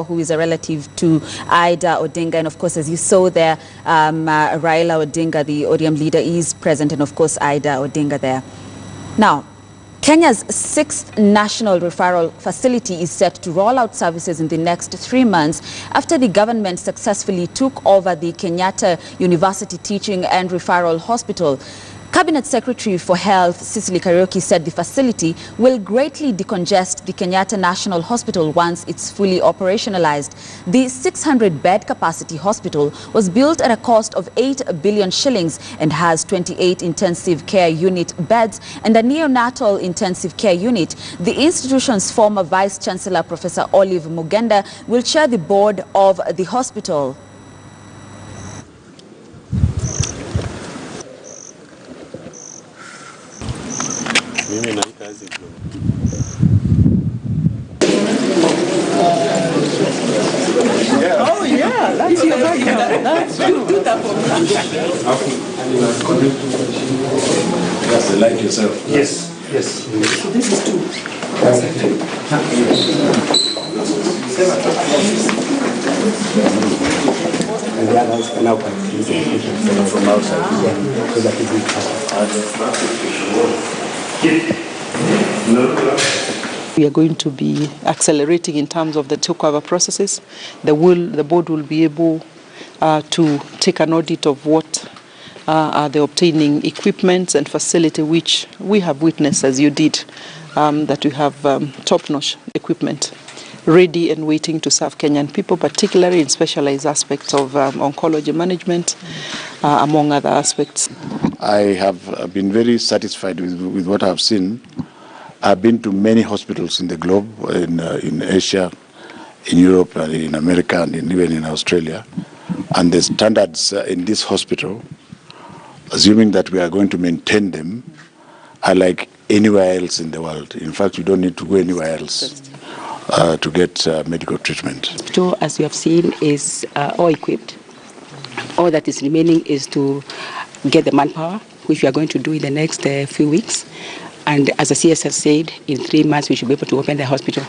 who is a relative to Ida Odinga. And of course, as you saw there, Raila Odinga, the ODM leader, is present, and of course, Ida Odinga there. Now, Kenya's 6th national referral facility is set to roll out services in the next 3 months after the government successfully took over the Kenyatta University Teaching and Referral Hospital. Cabinet Secretary for Health, Cecily Kariuki, said the facility will greatly decongest the Kenyatta National Hospital once it's fully operationalized. The 600-bed capacity hospital was built at a cost of 8 billion shillings and has 28 intensive care unit beds and a neonatal intensive care unit. The institution's former Vice Chancellor, Professor Olive Mugenda, will chair the board of the hospital. Oh yeah, that's your background. That's true. Do that for me. That's the light yourself. Yes, yes. So this is two. And the others are now from outside. So that is We are going to be accelerating in terms of the takeover processes. The board will be able to take an audit of what are the obtaining equipment and facility, which we have witnessed, as you did, that we have top-notch equipment ready and waiting to serve Kenyan people, particularly in specialized aspects of oncology management, among other aspects. I have been very satisfied with what I've seen. I've been to many hospitals in the globe, in Asia, in Europe, in America, and even in Australia. And the standards in this hospital, assuming that we are going to maintain them, are like anywhere else in the world. In fact, you don't need to go anywhere else to get medical treatment. The hospital, as you have seen, is all equipped. All that is remaining is to get the manpower, which we are going to do in the next few weeks. And as the CS has said, in 3 months we should be able to open the hospital.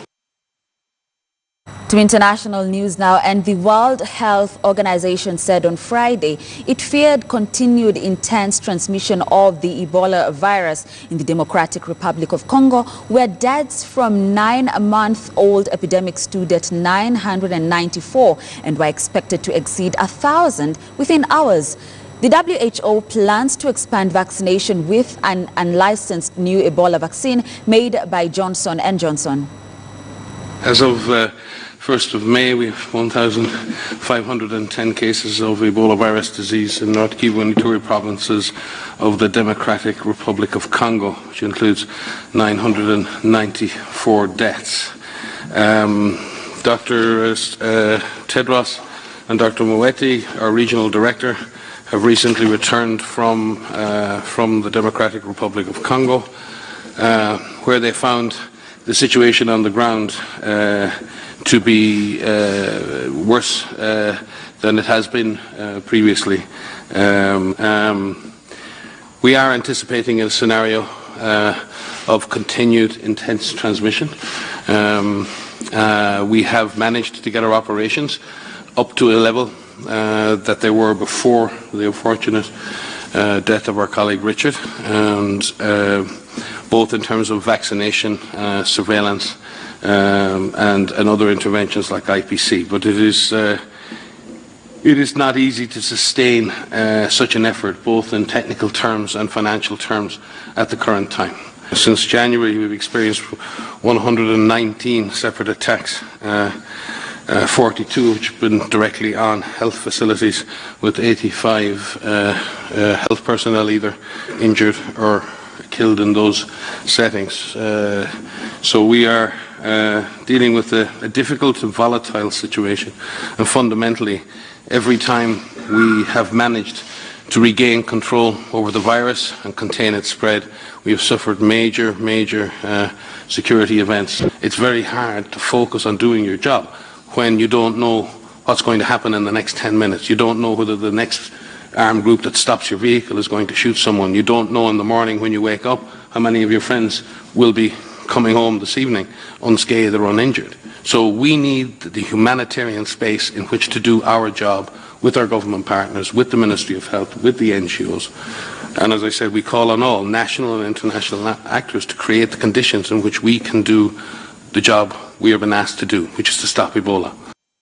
To international news now, and the World Health Organization said on Friday it feared continued intense transmission of the Ebola virus in the Democratic Republic of Congo, where deaths from 9-month-old epidemic stood at 994 and were expected to exceed 1,000 within hours. The WHO plans to expand vaccination with an unlicensed new Ebola vaccine made by Johnson & Johnson. As of 1st of May, we have 1,510 cases of Ebola virus disease in North Kivu and Ituri provinces of the Democratic Republic of Congo, which includes 994 deaths. Dr. Tedros and Dr. Moeti, our regional director, have recently returned from the Democratic Republic of Congo, where they found the situation on the ground to be worse than it has been previously. We are anticipating a scenario of continued intense transmission. We have managed to get our operations up to a level that they were before the unfortunate death of our colleague Richard, and both in terms of vaccination, surveillance, and other interventions like IPC. But it is not easy to sustain such an effort, both in technical terms and financial terms, at the current time. Since January, we've experienced 119 separate attacks, 42 which have been directly on health facilities, with 85 health personnel either injured or killed in those settings. So we are dealing with a difficult and volatile situation, and fundamentally every time we have managed to regain control over the virus and contain its spread, we have suffered major security events. It's very hard to focus on doing your job when you don't know what's going to happen in the next 10 minutes. You don't know whether the next armed group that stops your vehicle is going to shoot someone. You don't know in the morning when you wake up how many of your friends will be coming home this evening unscathed or uninjured. So we need the humanitarian space in which to do our job with our government partners, with the Ministry of Health, with the NGOs. And as I said, we call on all national and international actors to create the conditions in which we can do the job we have been asked to do, which is to stop Ebola.